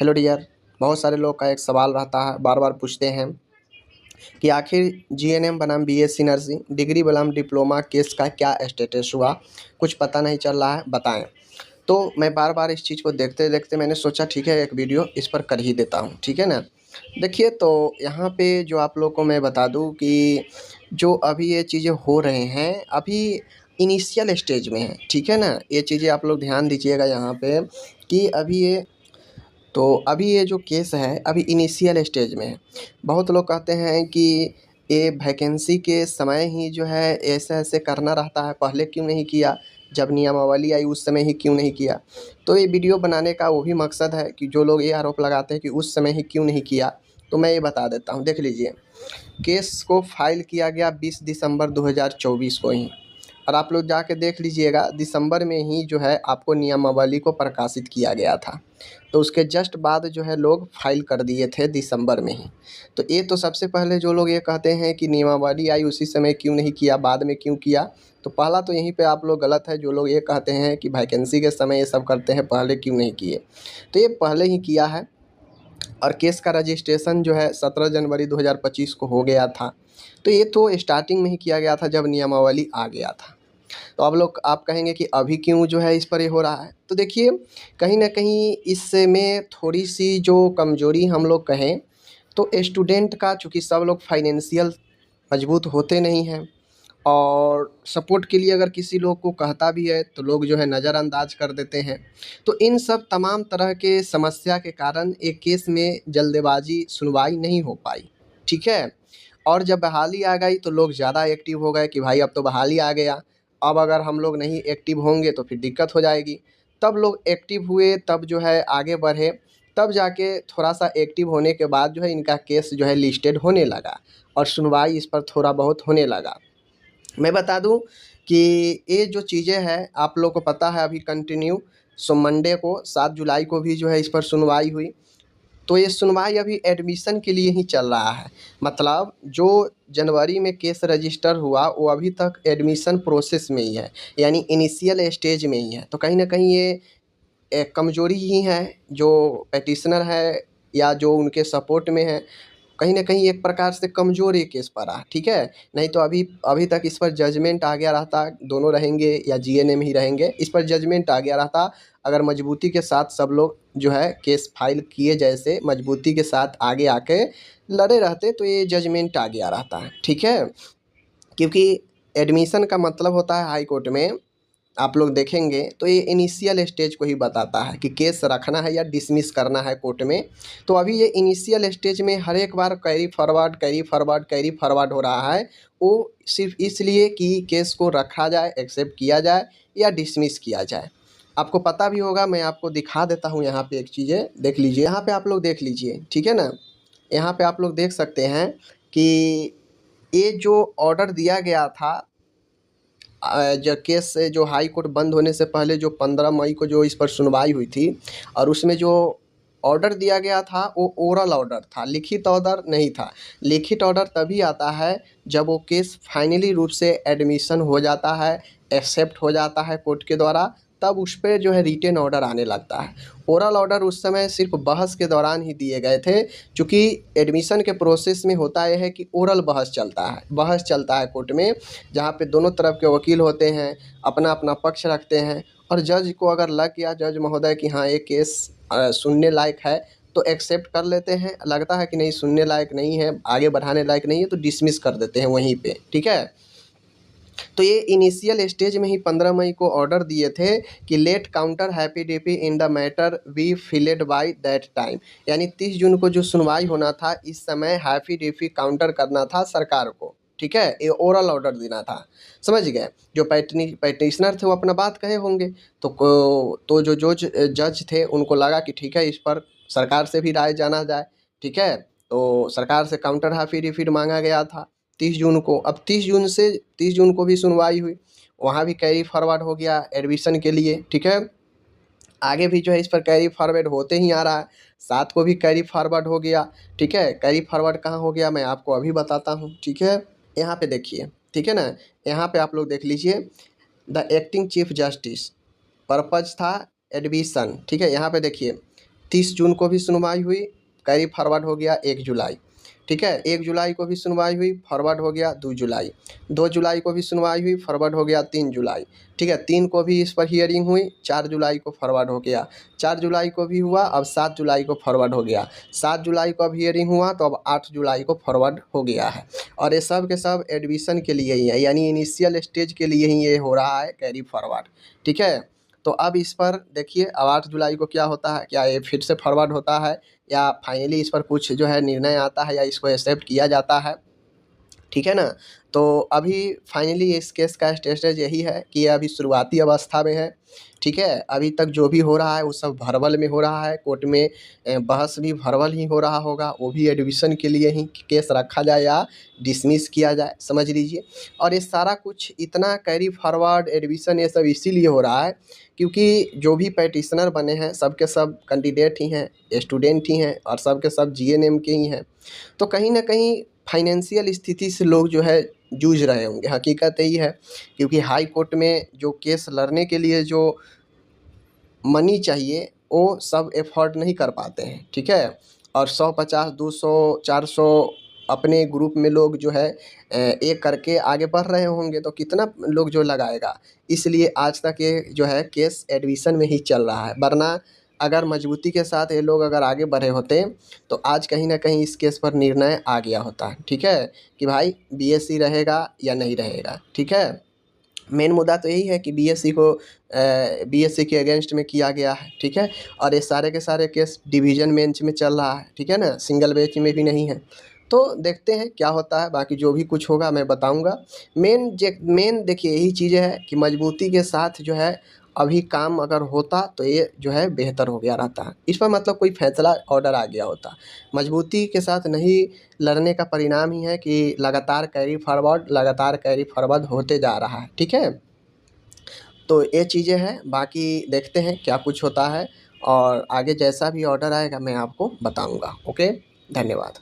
Hello dear. बहुत सारे लोग का एक सवाल रहता है, बार बार पूछते हैं कि आखिर जीएनएम बनाम बीएससी नर्सिंग डिग्री बनाम डिप्लोमा केस का क्या स्टेटस हुआ, कुछ पता नहीं चल रहा है, बताएं। तो मैं बार बार इस चीज़ को देखते देखते मैंने सोचा ठीक है एक वीडियो इस पर कर ही देता हूँ, ठीक है ना। देखिए, तो यहाँ पे जो आप लोग को मैं बता दूँ कि जो अभी ये चीज़ें हो रहे हैं अभी इनिशियल स्टेज में है, ठीक है ना। ये चीज़ें आप लोग ध्यान दीजिएगा यहाँ पे कि अभी ये जो केस है अभी इनिशियल स्टेज में है। बहुत लोग कहते हैं कि ये वैकेंसी के समय ही जो है ऐसे ऐसे करना रहता है, पहले क्यों नहीं किया, जब नियमावली आई उस समय ही क्यों नहीं किया। तो ये वीडियो बनाने का वो भी मकसद है कि जो लोग ये आरोप लगाते हैं कि उस समय ही क्यों नहीं किया, तो मैं ये बता देता हूँ। देख लीजिए, केस को फाइल किया गया 20 दिसंबर 2024 को ही, और आप लोग जाके देख लीजिएगा दिसंबर में ही जो है आपको नियमावली को प्रकाशित किया गया था। तो उसके जस्ट बाद जो है लोग फाइल कर दिए थे दिसंबर में ही। तो ये तो सबसे पहले जो लोग ये कहते हैं कि नियमावली आई उसी समय क्यों नहीं किया, बाद में क्यों किया, तो पहला तो यहीं पे आप लोग गलत है। जो लोग ये कहते हैं कि वैकेंसी के समय ये सब करते हैं, पहले क्यों नहीं किए, तो ये पहले ही किया है। और केस का रजिस्ट्रेशन जो है 17 जनवरी 2025 को हो गया था। तो ये तो स्टार्टिंग में ही किया गया था जब नियमावली आ गया था। तो आप कहेंगे कि अभी क्यों जो है इस पर ये हो रहा है। तो देखिए, कहीं न कहीं इसमें थोड़ी-सी जो कमज़ोरी हम लोग कहें तो स्टूडेंट का, चूँकि सब लोग फाइनेंशियल मजबूत होते नहीं हैं, और सपोर्ट के लिए अगर किसी लोग को कहता भी है तो लोग जो है नज़रअंदाज कर देते हैं। तो इन सब तमाम तरह के समस्या के कारण एक केस में जल्दबाजी सुनवाई नहीं हो पाई, ठीक है। और जब बहाली आ गई तो लोग ज़्यादा एक्टिव हो गए कि भाई अब तो बहाली आ गया, अब अगर हम लोग नहीं एक्टिव होंगे तो फिर दिक्कत हो जाएगी। तब लोग एक्टिव हुए, तब जो है आगे बढ़े, तब जाके थोड़ा-सा एक्टिव होने के बाद जो है इनका केस जो है लिस्टेड होने लगा और सुनवाई इस पर थोड़ा बहुत होने लगा। मैं बता दूं कि ये जो चीज़ें हैं आप लोग को पता है, अभी कंटिन्यू मंडे को 7 जुलाई को भी जो है इस पर सुनवाई हुई। तो ये सुनवाई अभी एडमिशन के लिए ही चल रहा है। मतलब जो जनवरी में केस रजिस्टर हुआ वो अभी तक एडमिशन प्रोसेस में ही है, यानी इनिशियल स्टेज में ही है। तो कहीं ना कहीं ये एक कमजोरी ही है जो पेटिशनर है या जो उनके सपोर्ट में है, कहीं न कहीं एक प्रकार से कमज़ोर ये केस पड़ा, ठीक है? नहीं तो अभी अभी तक इस पर जजमेंट आ गया रहता, दोनों रहेंगे या जीएनएम ही रहेंगे, इस पर जजमेंट आ गया रहता। अगर मजबूती के साथ सब लोग जो है केस फाइल किए जैसे मजबूती के साथ आगे आके लड़े रहते तो ये जजमेंट आ गया रहता, ठीक है? क्योंकि एडमिशन का मतलब होता है हाई कोर्ट में, आप लोग देखेंगे तो ये इनिशियल स्टेज को ही बताता है कि केस रखना है या डिसमिस करना है कोर्ट में। तो अभी ये इनिशियल स्टेज में हर एक बार carry forward carry forward carry forward हो रहा है। वो सिर्फ इसलिए कि केस को रखा जाए, एक्सेप्ट किया जाए या डिसमिस किया जाए। आपको पता भी होगा, मैं आपको दिखा देता हूँ यहाँ पे एक चीज़ें देख लीजिए। यहाँ पे आप लोग देख लीजिए, ठीक है ना। यहाँ पे आप लोग देख सकते हैं कि ये जो ऑर्डर दिया गया था, जो केस से जो हाई कोर्ट बंद होने से पहले जो 15 मई को जो इस पर सुनवाई हुई थी, और उसमें जो ऑर्डर दिया गया था वो ओरल ऑर्डर था, लिखित ऑर्डर नहीं था। लिखित ऑर्डर तभी आता है जब वो केस फाइनली रूप से एडमिशन हो जाता है, एक्सेप्ट हो जाता है कोर्ट के द्वारा, तब उस पे जो है रिटेन ऑर्डर आने लगता है। ओरल ऑर्डर उस समय सिर्फ बहस के दौरान ही दिए गए थे, चूँकि एडमिशन के प्रोसेस में होता ये है कि ओरल बहस चलता है कोर्ट में, जहाँ पे दोनों तरफ के वकील होते हैं, अपना अपना पक्ष रखते हैं, और जज को अगर लग गया, जज महोदय कि हाँ ये केस सुनने लायक है, तो एक्सेप्ट कर लेते हैं। लगता है कि नहीं सुनने लायक नहीं है, आगे बढ़ाने लायक नहीं है, तो डिसमिस कर देते हैं वहीं पे, ठीक है। तो ये इनिशियल स्टेज में ही 15 मई को ऑर्डर दिए थे कि let counter affidavit in the matter be filed by that time, यानी 30 जून को जो सुनवाई होना था इस समय हैप्पीडेफी काउंटर करना था सरकार को, ठीक है। ये ओरल ऑर्डर देना था, समझ गए। जो पैटिशनर थे वो अपना बात कहे होंगे, तो जो जज थे उनको लगा कि ठीक है इस पर सरकार से भी राय जाना जाए, ठीक है। तो सरकार से काउंटर हैप्पीडेफिट मांगा गया था 30 जून को। अब 30 जून को भी सुनवाई हुई, वहाँ भी कैरी फॉरवर्ड हो गया एडमिशन के लिए, ठीक है। आगे भी जो है इस पर कैरी फॉरवर्ड होते ही आ रहा है, 7 को भी कैरी फॉरवर्ड हो गया, ठीक है। कैरी फॉरवर्ड कहाँ हो गया मैं आपको अभी बताता हूँ, ठीक है। यहाँ पे देखिए, ठीक है ना, यहाँ पे आप लोग देख लीजिए, the acting chief justice purpose था एडमिशन, ठीक है। यहाँ पे देखिए 30 जून को भी सुनवाई हुई, कैरी फॉरवर्ड हो गया 1 जुलाई। ठीक है, 1 जुलाई को भी सुनवाई हुई, फॉरवर्ड हो गया 2 जुलाई। 2 जुलाई को भी सुनवाई हुई, फॉरवर्ड हो गया 3 जुलाई। ठीक है, 3 को भी इस पर हियरिंग हुई, 4 जुलाई को फॉरवर्ड हो गया। 4 जुलाई को भी हुआ, अब 7 जुलाई को फॉरवर्ड हो गया। 7 जुलाई को अब हियरिंग हुआ तो अब 8 जुलाई को फॉरवर्ड हो गया है। और ये सब के सब एडमिशन के लिए ही है, यानी इनिशियल स्टेज के लिए ही ये हो रहा है कैरी फॉरवर्ड। ठीक है, तो अब इस पर देखिए अब 8 जुलाई को क्या होता है, क्या ये फिर से फॉरवर्ड होता है या फाइनली इस पर कुछ जो है निर्णय आता है या इसको एक्सेप्ट किया जाता है। ठीक है ना, तो अभी फाइनली इस केस का स्टेटस यही है कि ये अभी शुरुआती अवस्था में है। ठीक है, अभी तक जो भी हो रहा है वो सब वर्बल में हो रहा है, कोर्ट में बहस भी वर्बल ही हो रहा होगा, वो भी एडमिशन के लिए ही केस रखा जाए या डिसमिस किया जाए, समझ लीजिए। और ये सारा कुछ इतना कैरी फॉरवर्ड एडमिशन ये सब इसीलिए हो रहा है क्योंकि जो भी पैटिशनर बने हैं सब के सब कैंडिडेट ही हैं, स्टूडेंट ही हैं और सब के सब जीएनएम के ही हैं। तो कहीं ना कहीं फाइनेंशियल स्थिति से लोग जो है जूझ रहे होंगे, हकीकत यही है। क्योंकि हाई कोर्ट में जो केस लड़ने के लिए जो मनी चाहिए वो सब एफोर्ड नहीं कर पाते हैं। ठीक है, और 150, 200, 400 अपने ग्रुप में लोग जो है एक करके आगे बढ़ रहे होंगे तो कितना लोग जो लगाएगा। इसलिए आज तक ये जो है केस एडमिशन में ही चल रहा है, वरना अगर मजबूती के साथ ये लोग अगर आगे बढ़े होते तो आज कहीं ना कहीं इस केस पर निर्णय आ गया होता। ठीक है, कि भाई बीएससी रहेगा या नहीं रहेगा। ठीक है, मेन मुद्दा तो यही है कि बीएससी को बीएससी के अगेंस्ट में किया गया है। ठीक है, और ये सारे के सारे केस डिवीज़न बेंच में चल रहा है। ठीक है ना, सिंगल बेंच में भी नहीं है। तो देखते हैं क्या होता है, बाकी जो भी कुछ होगा मैं बताऊंगा। मेन देखिए यही चीज़ है कि मजबूती के साथ जो है अभी काम अगर होता तो ये जो है बेहतर हो गया रहता। इस पर मतलब कोई फैसला ऑर्डर आ गया होता। मजबूती के साथ नहीं लड़ने का परिणाम ही है कि लगातार कैरी फॉरवर्ड होते जा रहा है। ठीक है, तो ये चीज़ें हैं, बाकी देखते हैं क्या कुछ होता है और आगे जैसा भी ऑर्डर आएगा मैं आपको बताऊंगा। ओके, धन्यवाद।